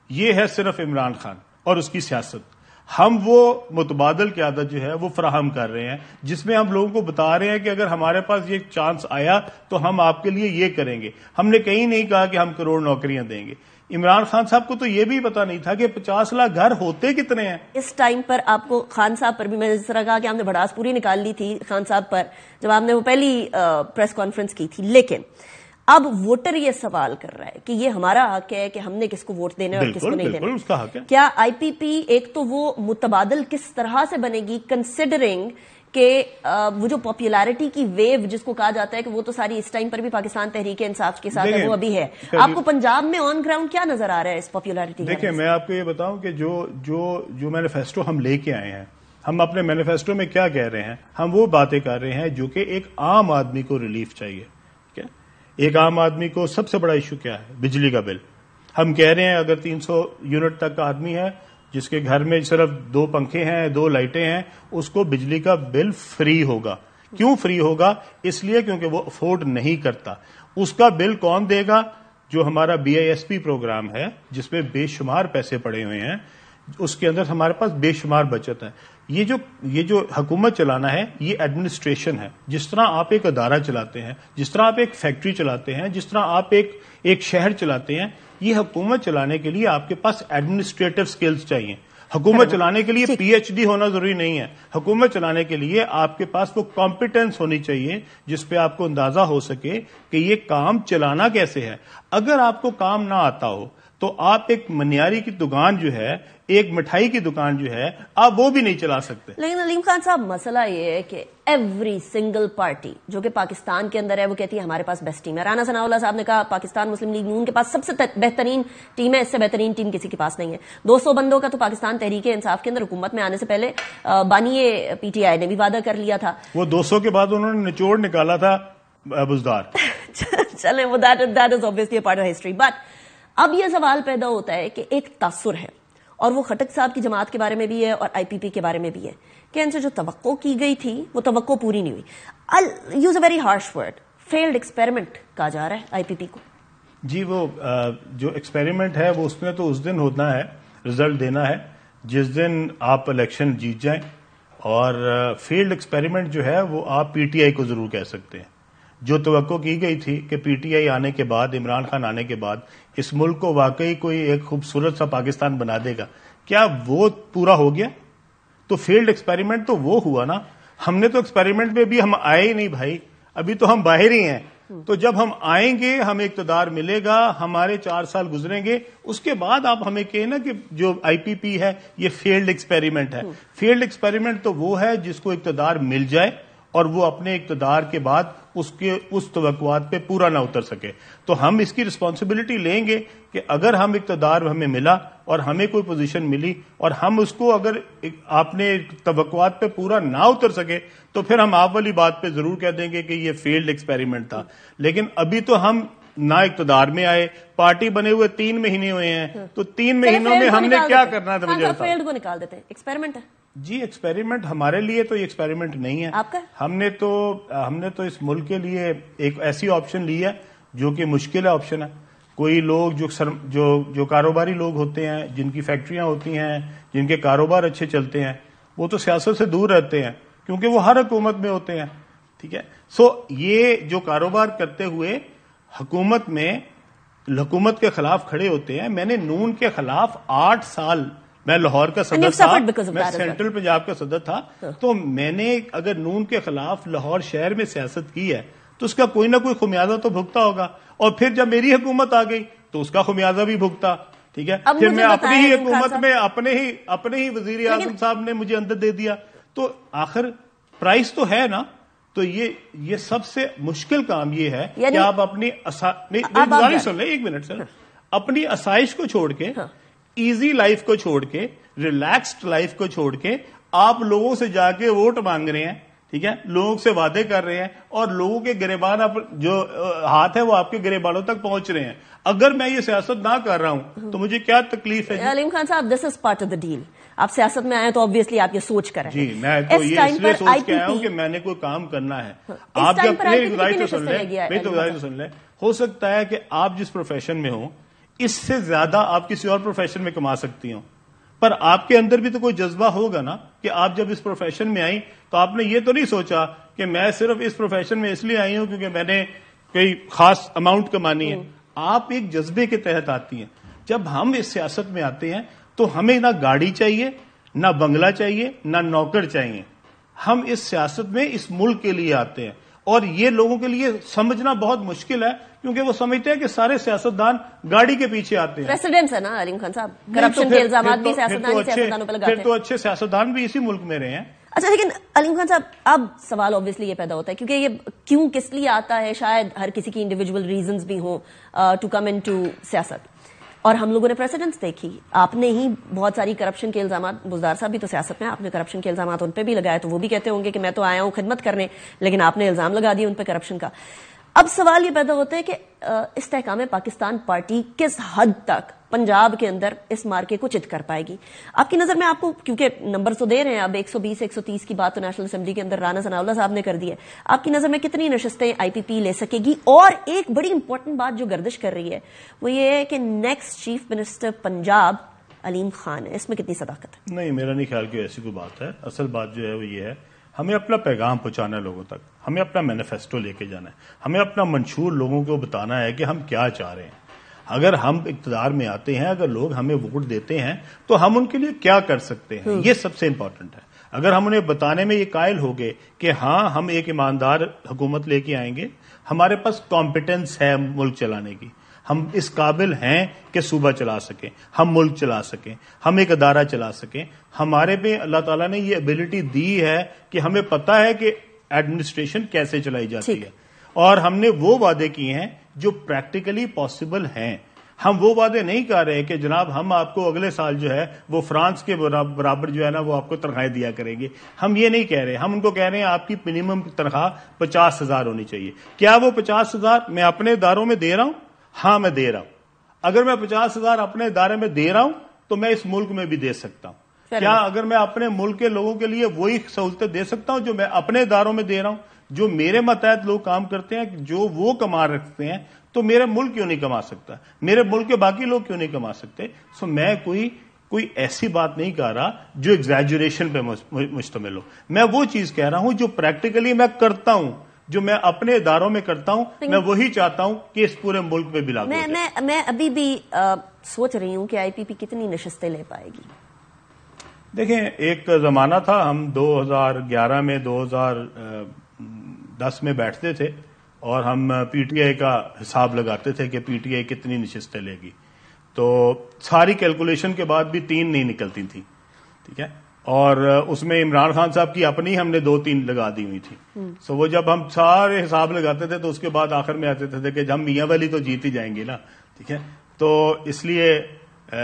یہ ہے صرف عمران خان اور اس کی سیاست. ہم وہ متبادل قیادت جو ہے وہ فراہم کر رہے ہیں, جس میں ہم لوگوں کو بتا رہے ہیں کہ اگر ہمارے پاس یہ چانس آیا تو ہم آپ کے لیے یہ کریں گے. ہم نے کہیں نہیں کہا کہ ہم کروڑ نوکریاں دیں گے. عمران خان صاحب کو تو یہ بھی پتا نہیں تھا کہ 50 لاکھ گھر ہوتے کتنے ہیں. اس ٹائم پر آپ کو خان صاحب پر بھی میں نے جس طرح کہا کہ ہم نے بھڑاس پوری نکال لی تھی خان صاحب پر جب آپ نے وہ پہلی پریس کانفرنس کی تھی, لیکن اب ووٹر یہ سوال کر رہا ہے کہ یہ ہمارا حق ہے کہ ہم نے کس کو ووٹ دینا اور کس کو نہیں دینا. اس کا حق ہے. کیا آئی پی پی ایک تو وہ متبادل کس طرح سے بنے گی, کنسیڈرنگ کہ وہ جو پاپولیرٹی کی ویو جس کو کہا جاتا ہے کہ وہ تو ساری اس ٹائم پر بھی پاکستان تحریک انصاف کے ساتھ ہے, وہ ابھی ہے. آپ کو پنجاب میں آن گراؤنڈ کیا نظر آ رہا ہے اس پاپولیرٹی؟ دیکھیں, میں آپ کو یہ بتاؤں کہ جو مینیفیسٹو ہم لے کے آئے ہیں, ہم اپنے مینیفیسٹو میں کیا کہہ رہے ہیں, ہم وہ باتیں کر رہے ہیں جو کہ ایک عام آدمی کو ریلیف چاہیے. ایک عام آدمی کو سب سے بڑا ایشو کیا ہے؟ بجلی کا بل. ہم کہہ رہے ہیں اگر 300 یونٹ تک کا آدمی ہے جس کے گھر میں صرف 2 پنکھے ہیں, 2 لائٹیں ہیں, اس کو بجلی کا بل فری ہوگا. کیوں فری ہوگا؟ اس لیے کیونکہ وہ افورڈ نہیں کرتا. اس کا بل کون دے گا؟ جو ہمارا BISP پروگرام ہے جس میں بے شمار پیسے پڑے ہوئے ہیں, اس کے اندر ہمارے پاس بے شمار بچت ہے. یہ جو حکومت چلانا ہے یہ ایڈمنسٹریشن ہے. جس طرح آپ ایک ادارہ چلاتے ہیں, جس طرح آپ ایک فیکٹری چلاتے ہیں, جس طرح آپ ایک شہر چلاتے ہیں, یہ حکومت چلانے کے لیے آپ کے پاس ایڈمنسٹریٹو سکلز چاہیے. حکومت چلانے کے لیے PhD ہونا ضروری نہیں ہے. حکومت چلانے کے لیے آپ کے پاس وہ کمپیٹنس ہونی چاہیے جس پہ آپ کو اندازہ ہو سکے کہ یہ کام چلانا کیسے ہے. اگر آپ کو کام نہ آتا ہو تو آپ ایک منیاری کی دکان جو ہے, ایک مٹھائی کی دکان جو ہے, آپ وہ بھی نہیں چلا سکتے. لیکن علیم خان صاحب مسئلہ یہ ہے کہ ایوری سنگل پارٹی جو کہ پاکستان کے اندر ہے وہ کہتی ہے ہمارے پاس بیسٹ ٹیم ہے. رانا ثناء اللہ صاحب نے کہا پاکستان مسلم لیگ نون کے پاس سب سے بہترین ٹیم ہے, اس سے بہترین ٹیم کسی کے پاس نہیں ہے. 200 بندوں کا تو پاکستان تحریک انصاف کے اندر حکومت میں آنے سے پہلے بانی پی ٹی آئی نے بھی وعدہ کر لیا تھا. وہ 200 کے بعد انہوں نے نچوڑ نکالا تھا بزدار. چلیں وہ that is obviously a part of history. But اب یہ سوال پیدا ہوتا ہے کہ ایک تاثر ہے, اور وہ خٹک صاحب کی جماعت کے بارے میں بھی ہے اور آئی پی پی کے بارے میں بھی ہے, کہ ان سے جو توقع کی گئی تھی وہ توقع پوری نہیں ہوئی. I'll use a very harsh word, failed experiment کہا جا رہا ہے آئی پی پی کو. جی وہ جو ایکسپیریمنٹ ہے وہ اس میں تو اس دن ہونا ہے, رزلٹ دینا ہے جس دن آپ الیکشن جیت جائیں, اور فیلڈ ایکسپیریمنٹ جو ہے وہ آپ پی ٹی آئی کو ضرور کہہ سکتے ہیں. جو توقع کی گئی تھی کہ پی ٹی آئی آنے کے بعد, عمران خان آنے کے بعد اس ملک کو واقعی کوئی ایک خوبصورت سا پاکستان بنا دے گا, کیا وہ پورا ہو گیا؟ تو فیلڈ ایکسپیریمنٹ تو وہ ہوا نا. ہم نے تو ایکسپیریمنٹ میں بھی ہم آئے ہی نہیں بھائی, ابھی تو ہم باہر ہی ہیں. تو جب ہم آئیں گے, ہمیں اقتدار ملے گا, ہمارے 4 سال گزریں گے, اس کے بعد آپ ہمیں کہیں نا کہ جو آئی پی پی ہے یہ فیلڈ ایکسپیریمنٹ ہے. فیلڈ ایکسپیریمنٹ تو وہ ہے جس کو اقتدار مل جائے اور وہ اپنے اقتدار کے بعد اس توقعات پہ پورا نہ اتر سکے. تو ہم اس کی رسپانسبلٹی لیں گے کہ اگر ہم اقتدار ہمیں ملا اور ہمیں کوئی پوزیشن ملی اور ہم اس کو اگر اپنے توقعات پہ پورا نہ اتر سکے تو پھر ہم آپ والی بات پہ ضرور کہہ دیں گے کہ یہ فیلڈ ایکسپیریمنٹ تھا. لیکن ابھی تو ہم نہ اقتدار میں آئے, پارٹی بنے ہوئے 3 مہینے ہوئے ہیں, تو 3 مہینوں میں ہم نے کیا کرنا تھا؟ مجھے فیلڈ کو نکال دیتے ہیں, ایکسپیریمنٹ ہے. جی ایکسپیریمنٹ ہمارے لیے تو یہ ایکسپیریمنٹ نہیں ہے. آپ کا ہم نے تو اس ملک کے لیے ایک ایسی آپشن لی ہے جو کہ مشکل آپشن ہے. کوئی لوگ جو کاروباری لوگ ہوتے ہیں, جن کی فیکٹریاں ہوتی ہیں, جن کے کاروبار اچھے چلتے ہیں, وہ تو سیاست سے دور رہتے ہیں کیونکہ وہ ہر حکومت میں ہوتے ہیں. ٹھیک ہے, سو یہ جو کاروبار کرتے ہوئے حکومت کے خلاف کھڑے ہوتے ہیں. میں نے نون کے خلاف 8 سال, میں لاہور کا صدر تھا, میں سینٹرل پنجاب کا صدر تھا, تو میں نے اگر نون کے خلاف لاہور شہر میں سیاست کی ہے تو اس کا کوئی نہ کوئی خمیازہ تو بھگتا ہوگا. اور پھر جب میری حکومت آ گئی تو اس کا خمیازہ بھی بھگتا. ٹھیک ہے, پھر میں اپنی ہی حکومت میں اپنے ہی وزیر اعظم صاحب نے مجھے اندر دے دیا. تو آخر پرائز تو ہے نا. تو یہ سب سے مشکل کام یہ ہے کہ آپ اپنی سن لیں, 1 منٹ سر, اپنی آسائش کو چھوڑ کے, ایزی لائف کو چھوڑ کے, ریلیکسڈ لائف کو چھوڑ کے آپ لوگوں سے جا کے ووٹ مانگ رہے ہیں. ٹھیک ہے, لوگوں سے وعدے کر رہے ہیں اور لوگوں کے گریبان جو ہاتھ ہے وہ آپ کے گریبانوں تک پہنچ رہے ہیں. اگر میں یہ سیاست نہ کر رہا ہوں تو مجھے کیا تکلیف ہے؟ علیم خان صاحب, this is part of the deal. آپ سیاست میں آئے تو obviously آپ یہ سوچ کر رہے ہیں. جی میں تو یہ اس لیے سوچ کے آیا ہوں کہ میں نے کوئی کام کرنا ہے. آپ جب میری گزارش تو سن لیں, ہو سکتا ہے کہ آپ جس پروفیشن میں ہوں اس سے زیادہ آپ کسی اور پروفیشن میں کما سکتی ہوں, پر آپ کے اندر بھی تو کوئی جذبہ ہوگا نا کہ آپ جب اس پروفیشن میں آئیں تو آپ نے یہ تو نہیں سوچا کہ میں صرف اس پروفیشن میں اس لیے آئی ہوں کیونکہ میں نے کوئی خاص اماؤنٹ کمانی ہے. آپ ایک جذبے کے تحت آتی ہیں. جب ہم اس سیاست میں آتے ہیں تو ہمیں نہ گاڑی چاہیے, نہ بنگلہ چاہیے, نہ نوکر چاہیے. ہم اس سیاست میں اس ملک کے لیے آتے ہیں, اور یہ لوگوں کے لیے سمجھنا بہت مشکل ہے کیونکہ وہ سمجھتے ہیں کہ سارے سیاستدان گاڑی کے پیچھے آتے ہیں. پریسیڈنٹس ہے نا علیم خان صاحب, کرپشن کے الزامات بھی سیاستدانوں پہ لگاتے ہیں. پھر تو اچھے سیاستدان بھی اسی ملک میں رہے ہیں. اچھا, لیکن علیم خان صاحب اب سوال obviously یہ پیدا ہوتا ہے کیونکہ یہ کیوں کس لیے آتا ہے, شاید ہر کسی کی انڈیویجول ریزنز بھی ہوں ٹو کم ان ٹو سیاست, اور ہم لوگوں نے پریسیڈنٹس دیکھی. آپ نے ہی بہت ساری کرپشن کے الزامات, بزدار صاحب بھی تو سیاست میں, آپ نے کرپشن کے الزامات ان پہ بھی لگائے, تو وہ بھی کہتے ہوں گے کہ میں تو آیا ہوں خدمت کرنے, لیکن آپ نے الزام لگا دیا ان پہ کرپشن کا. اب سوال یہ پیدا ہوتا ہے کہ استحکام پاکستان پارٹی کس حد تک پنجاب کے اندر اس مارکے کو چت کر پائے گی. آپ کی نظر میں, آپ کو کیونکہ نمبر تو دے رہے ہیں, اب 120 130 کی بات تو نیشنل اسمبلی کے اندر رانا ثناء اللہ صاحب نے کر دی ہے, آپ کی نظر میں کتنی نشستیں آئی پی پی لے سکے گی؟ اور ایک بڑی امپورٹنٹ بات جو گردش کر رہی ہے وہ یہ ہے کہ نیکسٹ چیف منسٹر پنجاب علیم خان ہے, اس میں کتنی صداقت ہے؟ نہیں, میرا نہیں خیال کہ ایسی کوئی بات ہے. اصل بات جو ہے وہ یہ ہے, ہمیں اپنا پیغام پہنچانا ہے لوگوں تک, ہمیں اپنا مینیفیسٹو لے کے جانا ہے, ہمیں اپنا منشور لوگوں کو بتانا ہے کہ ہم کیا چاہ رہے ہیں. اگر ہم اقتدار میں آتے ہیں, اگر لوگ ہمیں ووٹ دیتے ہیں تو ہم ان کے لیے کیا کر سکتے ہیں, یہ سب سے امپورٹنٹ ہے. اگر ہم انہیں بتانے میں یہ قائل ہو گئے کہ ہاں ہم ایک ایماندار حکومت لے کے آئیں گے, ہمارے پاس کمپیٹنس ہے ملک چلانے کی, ہم اس قابل ہیں کہ صوبہ چلا سکیں, ہم ملک چلا سکیں, ہم ایک ادارہ چلا سکیں. ہمارے پہ اللہ تعالیٰ نے یہ ایبلٹی دی ہے کہ ہمیں پتہ ہے کہ ایڈمنسٹریشن کیسے چلائی جاتی ہے, اور ہم نے وہ وعدے کیے ہیں جو پریکٹیکلی پاسبل ہیں. ہم وہ وعدے نہیں کر رہے کہ جناب ہم آپ کو اگلے سال جو ہے وہ فرانس کے برابر جو ہے نا وہ آپ کو تنخواہیں دیا کریں گے. ہم یہ نہیں کہہ رہے, ہم ان کو کہہ رہے ہیں آپ کی منیمم تنخواہ 50,000 ہونی چاہیے. کیا وہ 50,000 میں اپنے اداروں میں دے رہا ہوں؟ ہاں میں دے رہا ہوں. اگر میں 50,000 اپنے ادارے میں دے رہا ہوں تو میں اس ملک میں بھی دے سکتا ہوں. کیا اگر میں اپنے ملک کے لوگوں کے لیے وہی سہولتیں دے سکتا ہوں جو میں اپنے اداروں میں دے رہا ہوں؟ جو میرے ماتحت لوگ کام کرتے ہیں, جو وہ کما رکھتے ہیں, تو میرا ملک کیوں نہیں کما سکتا؟ میرے ملک کے باقی لوگ کیوں نہیں کما سکتے؟ سو میں کوئی ایسی بات نہیں کہہ رہا جو ایگزیجریشن پہ مشتمل ہو. میں وہ چیز کہہ رہا ہوں جو پریکٹیکلی میں کرتا ہوں, جو میں اپنے اداروں میں کرتا ہوں. میں وہی چاہتا ہوں کہ اس پورے ملک میں بھی لاگو ہو جائے. میں ابھی بھی سوچ رہی ہوں کہ آئی پی پی کتنی نشستیں لے پائے گی. دیکھیں, ایک زمانہ تھا ہم 2011 میں 2010 میں بیٹھتے تھے اور ہم پی ٹی آئی کا حساب لگاتے تھے کہ پی ٹی آئی کتنی نشستیں لے گی. تو ساری کیلکولیشن کے بعد بھی 3 نہیں نکلتی تھی, ٹھیک ہے, اور اس میں عمران خان صاحب کی اپنی ہم نے 2-3 لگا دی ہوئی تھی. سو وہ جب ہم سارے حساب لگاتے تھے تو اس کے بعد آخر میں آتے تھے کہ ہم میاں والی تو جیت ہی جائیں گے نا, ٹھیک ہے. تو اس لیے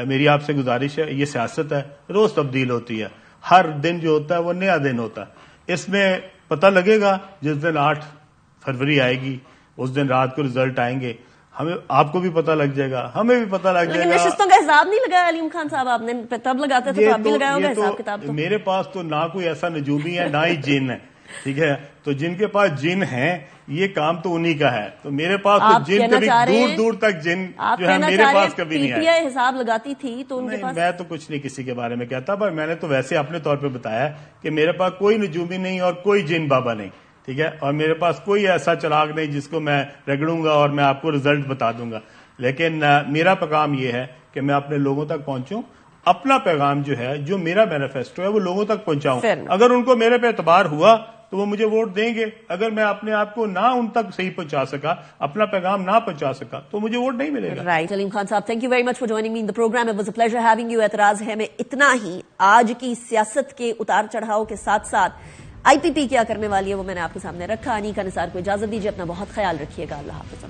میری آپ سے گزارش ہے, یہ سیاست ہے, روز تبدیل ہوتی ہے, ہر دن جو ہوتا ہے وہ نیا دن ہوتا ہے. اس میں پتہ لگے گا جس دن 8 فروری آئے گی, اس دن رات کو رزلٹ آئیں گے, ہمیں آپ کو بھی پتہ لگ جائے گا, ہمیں بھی پتہ لگ جائے گا. لیکن نشستوں کا حساب نہیں لگایا علیم خان صاحب, آپ نے تب لگاتے تھے تو آپ بھی لگایا ہوگا حساب کتاب. تو میرے پاس تو نہ کوئی ایسا نجومی ہے نہ ہی جن ہے, ٹھیک ہے. تو جن کے پاس جن ہیں یہ کام تو انہی کا ہے. تو میرے پاس تو جن کبھی دور دور تک جن جو ہے میرے پاس کبھی نہیں پی ٹی آئی حساب لگاتی تھی تو ان کے پاس. میں تو کچھ نہیں کسی کے بارے میں کہتا, پر میں نے تو ویسے اپنے طور پہ بتایا کہ میرے پاس کوئی نجومی نہیں اور کوئی جن بابا نہیں, ٹھیک ہے, اور میرے پاس کوئی ایسا چراغ نہیں جس کو میں رگڑوں گا اور میں آپ کو رزلٹ بتا دوں گا. لیکن میرا پیغام یہ ہے کہ میں اپنے لوگوں تک پہنچوں, اپنا پیغام جو ہے, جو میرا مینیفیسٹو ہے وہ لوگوں تک پہنچاؤں. اگر ان کو میرے پہ اعتبار ہوا تو وہ مجھے ووٹ دیں گے. اگر میں اپنے آپ کو نہ ان تک صحیح پہنچا سکا, اپنا پیغام نہ پہنچا سکا, تو مجھے ووٹ نہیں ملے گا. رائٹ. علیم خان صاحب, thank you very much for joining me in the program. It was a pleasure having you. اعتراض ہے میں اتنا ہی, آج کی سیاست کے اتار چڑھاؤ کے ساتھ ساتھ آئی پی پی کیا کرنے والی ہے وہ میں نے آپ کے سامنے رکھا. انیکا نثار کو اجازت دیجیے, اپنا بہت خیال رکھیے گا. اللہ حافظ.